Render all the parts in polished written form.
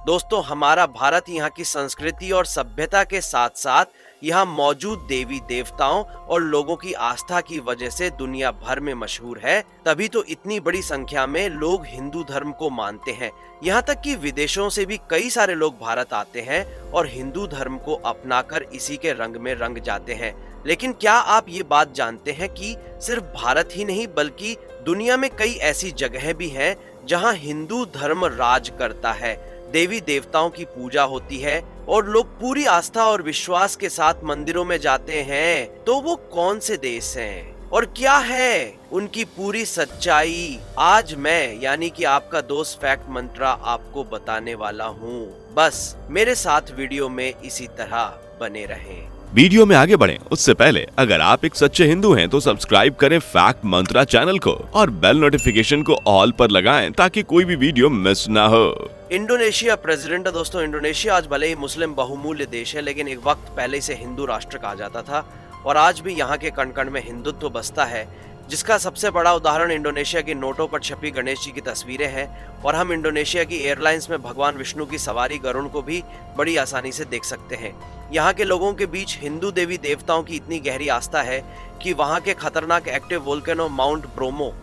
दोस्तों, हमारा भारत यहाँ की संस्कृति और सभ्यता के साथ साथ यहाँ मौजूद देवी देवताओं और लोगों की आस्था की वजह से दुनिया भर में मशहूर है। तभी तो इतनी बड़ी संख्या में लोग हिंदू धर्म को मानते हैं। यहाँ तक कि विदेशों से भी कई सारे लोग भारत आते हैं और हिंदू धर्म को अपनाकर इसी के रंग में रंग जाते हैं। लेकिन क्या आप ये बात जानते हैं कि सिर्फ भारत ही नहीं बल्कि दुनिया में कई ऐसी जगहें भी हैं जहाँ हिंदू धर्म राज करता है, देवी देवताओं की पूजा होती है और लोग पूरी आस्था और विश्वास के साथ मंदिरों में जाते हैं। तो वो कौन से देश हैं और क्या है उनकी पूरी सच्चाई, आज मैं यानी कि आपका दोस्त फैक्ट मंत्रा आपको बताने वाला हूँ। बस मेरे साथ वीडियो में इसी तरह बने रहें। वीडियो में आगे बढ़ें उससे पहले अगर आप एक सच्चे हिंदू हैं तो सब्सक्राइब करें फैक्ट मंत्रा चैनल को और बेल नोटिफिकेशन को ऑल पर लगाएं ताकि कोई भी वीडियो मिस ना हो। इंडोनेशिया प्रेसिडेंट है दोस्तों। इंडोनेशिया आज भले ही मुस्लिम बहुमूल्य देश है, लेकिन एक वक्त पहले से हिंदू राष्ट्र कहा जाता था और आज भी यहाँ के कण कण में हिंदुत्व बसता है, जिसका सबसे बड़ा उदाहरण इंडोनेशिया की नोटों पर छपी गणेश जी की तस्वीरें हैं। और हम इंडोनेशिया की एयरलाइंस में भगवान विष्णु की सवारी गरुड़ को भी बड़ी आसानी से देख सकते हैं। यहाँ के लोगों के बीच हिंदू देवी देवताओं की इतनी गहरी आस्था है कि वहाँ के खतरनाक एक्टिव वोल्केनो माउंट ब्रोमो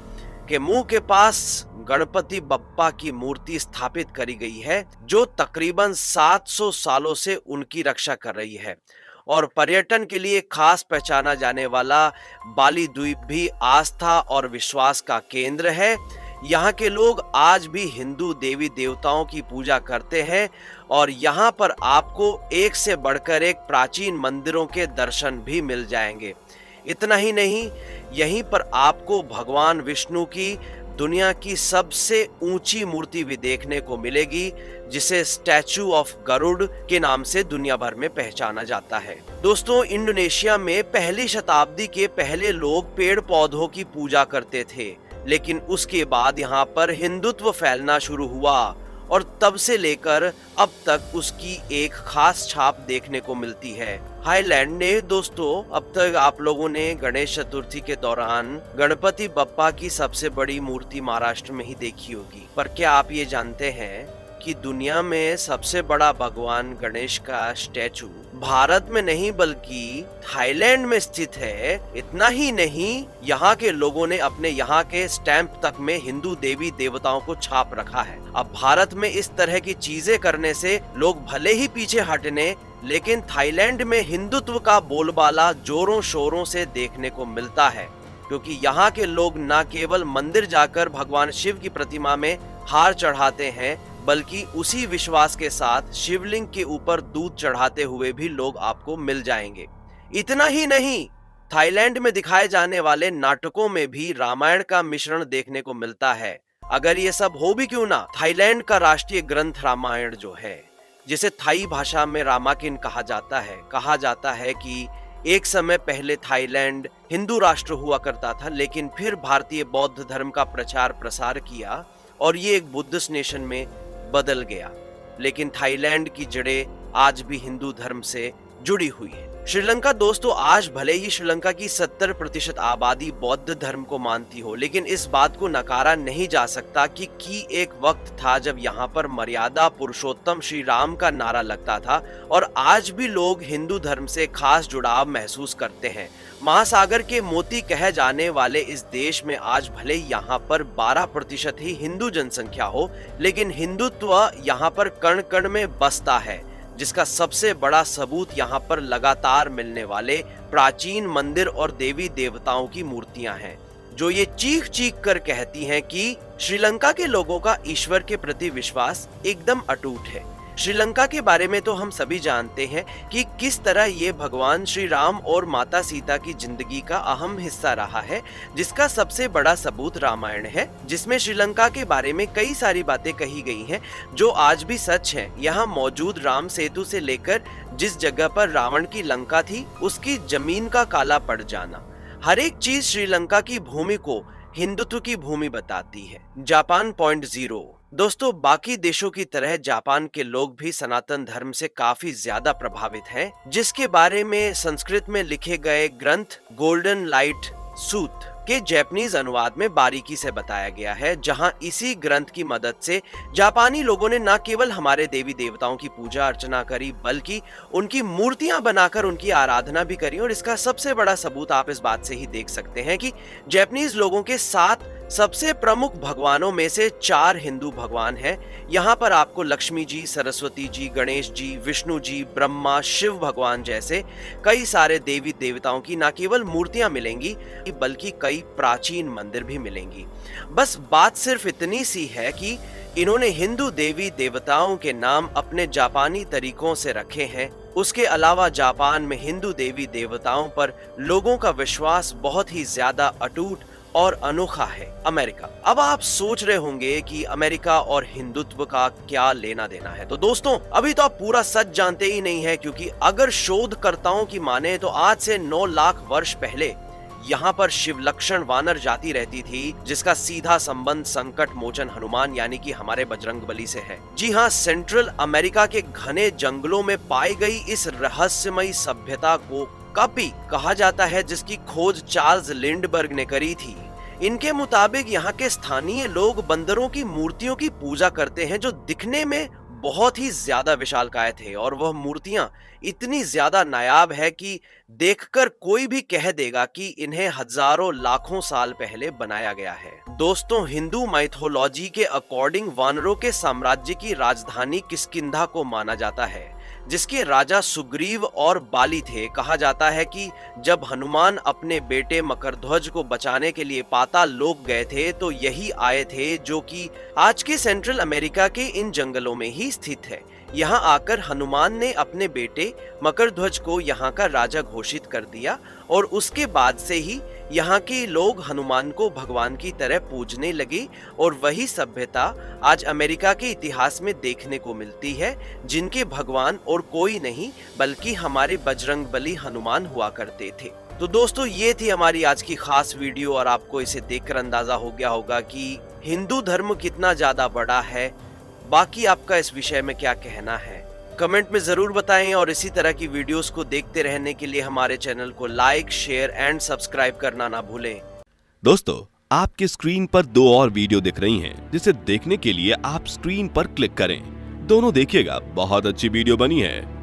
के मुंह के पास गणपति बप्पा की मूर्ति स्थापित करी गई है, जो तकरीबन 700 सालों से उनकी रक्षा कर रही है। और पर्यटन के लिए खास पहचाना जाने वाला बाली द्वीप भी आस्था और विश्वास का केंद्र है। यहाँ के लोग आज भी हिंदू देवी देवताओं की पूजा करते हैं और यहाँ पर आपको एक से बढ़कर एक प्राचीन मंदिरों के दर्शन भी मिल जाएंगे। इतना ही नहीं, यहीं पर आपको भगवान विष्णु की दुनिया की सबसे ऊंची मूर्ति भी देखने को मिलेगी, जिसे स्टैचू ऑफ गरुड़ के नाम से दुनिया भर में पहचाना जाता है। दोस्तों, इंडोनेशिया में पहली शताब्दी के पहले लोग पेड़ पौधों की पूजा करते थे, लेकिन उसके बाद यहाँ पर हिंदुत्व फैलना शुरू हुआ और तब से लेकर अब तक उसकी एक खास छाप देखने को मिलती है। थाईलैंड ने दोस्तों, अब तक आप लोगों ने गणेश चतुर्थी के दौरान गणपति बप्पा की सबसे बड़ी मूर्ति महाराष्ट्र में ही देखी होगी, पर क्या आप ये जानते हैं कि दुनिया में सबसे बड़ा भगवान गणेश का स्टैचू भारत में नहीं बल्कि थाईलैंड में स्थित है। इतना ही नहीं, यहाँ के लोगों ने अपने यहाँ के स्टैंप तक में हिंदू देवी देवताओं को छाप रखा है। अब भारत में इस तरह की चीजें करने से लोग भले ही पीछे हटने, लेकिन थाईलैंड में हिंदुत्व का बोलबाला जोरों शोरों से देखने को मिलता है, क्योंकि यहाँ के लोग न केवल मंदिर जाकर भगवान शिव की प्रतिमा में हार चढ़ाते हैं, बल्कि उसी विश्वास के साथ शिवलिंग के ऊपर दूध चढ़ाते हुए भी लोग आपको मिल जाएंगे। इतना ही नहीं, थाईलैंड में दिखाए जाने वाले नाटकों में भी रामायण का मिश्रण देखने को मिलता है। अगर ये सब हो भी क्यों ना, थाईलैंड का राष्ट्रीय ग्रंथ रामायण जो है, जिसे थाई भाषा में रामाकिन कहा जाता है कि एक समय पहले थाईलैंड हिंदू राष्ट्र हुआ करता था, लेकिन फिर भारतीय बौद्ध धर्म का प्रचार प्रसार किया और ये एक बुद्धिस्ट नेशन में बदल गया। लेकिन थाईलैंड की जड़ें आज भी हिंदू धर्म से जुड़ी हुई है। श्रीलंका दोस्तों, आज भले ही श्रीलंका की 70% आबादी बौद्ध धर्म को मानती हो, लेकिन इस बात को नकारा नहीं जा सकता कि एक वक्त था जब यहाँ पर मर्यादा पुरुषोत्तम श्री राम का नारा लगता था और आज भी लोग हिंदू धर्म से खास जुड़ाव महसूस करते हैं। महासागर के मोती कहे जाने वाले इस देश में आज भले यहाँ पर 12% ही हिंदू जनसंख्या हो, लेकिन हिंदुत्व यहाँ पर कण कण में बसता है, जिसका सबसे बड़ा सबूत यहाँ पर लगातार मिलने वाले प्राचीन मंदिर और देवी देवताओं की मूर्तियां हैं, जो ये चीख चीख कर कहती हैं कि श्रीलंका के लोगों का ईश्वर के प्रति विश्वास एकदम अटूट है। श्रीलंका के बारे में तो हम सभी जानते हैं कि किस तरह ये भगवान श्री राम और माता सीता की जिंदगी का अहम हिस्सा रहा है, जिसका सबसे बड़ा सबूत रामायण है, जिसमें श्रीलंका के बारे में कई सारी बातें कही गई हैं जो आज भी सच हैं। यहाँ मौजूद राम सेतु से लेकर जिस जगह पर रावण की लंका थी, उसकी जमीन का काला पड़ जाना, हर एक चीज श्रीलंका की भूमि को हिंदुत्व की भूमि बताती है। जापान पॉइंट 0 दोस्तों, बाकी देशों की तरह जापान के लोग भी सनातन धर्म से काफी ज्यादा प्रभावित हैं, जिसके बारे में संस्कृत में लिखे गए ग्रंथ गोल्डन लाइट सूत के जापानीज अनुवाद में बारीकी से बताया गया है, जहां इसी ग्रंथ की मदद से जापानी लोगों ने न केवल हमारे देवी देवताओं की पूजा अर्चना करी, बल्कि उनकी मूर्तियां बनाकर उनकी आराधना भी करी। और इसका सबसे बड़ा सबूत आप इस बात से ही देख सकते हैं कि जापानीज लोगों के 7 सबसे प्रमुख भगवानों में से 4 हिंदू भगवान हैं। यहाँ पर आपको लक्ष्मी जी, सरस्वती जी, गणेश जी, विष्णु जी, ब्रह्मा, शिव भगवान जैसे कई सारे देवी देवताओं की न केवल मूर्तियां मिलेंगी, बल्कि कई प्राचीन मंदिर भी मिलेंगी। बस बात सिर्फ इतनी सी है कि इन्होंने हिंदू देवी देवताओं के नाम अपने जापानी तरीकों से रखे हैं। उसके अलावा जापान में हिंदू देवी देवताओं पर लोगों का विश्वास बहुत ही ज्यादा अटूट और अनोखा है। अमेरिका। अब आप सोच रहे होंगे कि अमेरिका और हिंदुत्व का क्या लेना देना है। तो दोस्तों, अभी तो आप पूरा सच जानते ही नहीं है, क्योंकि अगर शोधकर्ताओं की माने तो आज से 9 लाख वर्ष पहले यहाँ पर शिवलक्षण वानर जाति रहती थी, जिसका सीधा संबंध संकट मोचन हनुमान यानी कि हमारे बजरंगबली से है। जी हाँ, सेंट्रल अमेरिका के घने जंगलों में पाई गई इस रहस्यमयी सभ्यता को कापी कहा जाता है, जिसकी खोज चार्ल्स लिंडबर्ग ने करी थी। इनके मुताबिक यहाँ के स्थानीय लोग बंदरों की मूर्तियों की पूजा करते हैं, जो दिखने में बहुत ही ज्यादा विशालकाय थे, और वह मूर्तियां इतनी ज्यादा नायाब है कि देखकर कोई भी कह देगा कि इन्हें हजारों लाखों साल पहले बनाया गया है। दोस्तों, हिंदू माइथोलॉजी के अकॉर्डिंग वानरों के साम्राज्य की राजधानी किष्किंधा को माना जाता है, जिसके राजा सुग्रीव और बाली थे। कहा जाता है कि जब हनुमान अपने बेटे मकरध्वज को बचाने के लिए पाताल लोक गए थे, तो यही आए थे, जो कि आज के सेंट्रल अमेरिका के इन जंगलों में ही स्थित है। यहाँ आकर हनुमान ने अपने बेटे मकरध्वज को यहाँ का राजा घोषित कर दिया, और उसके बाद से ही यहाँ के लोग हनुमान को भगवान की तरह पूजने लगे, और वही सभ्यता आज अमेरिका के इतिहास में देखने को मिलती है, जिनके भगवान और कोई नहीं बल्कि हमारे बजरंगबली हनुमान हुआ करते थे। तो दोस्तों, ये थी हमारी आज की खास वीडियो, और आपको इसे देखकर अंदाजा हो गया होगा कि हिंदू धर्म कितना ज्यादा बड़ा है। बाकी आपका इस विषय में क्या कहना है, कमेंट में जरूर बताएं, और इसी तरह की वीडियोस को देखते रहने के लिए हमारे चैनल को लाइक, शेयर एंड सब्सक्राइब करना ना भूलें। दोस्तों, आपके स्क्रीन पर 2 और वीडियो दिख रही हैं, जिसे देखने के लिए आप स्क्रीन पर क्लिक करें। दोनों देखिएगा, बहुत अच्छी वीडियो बनी है।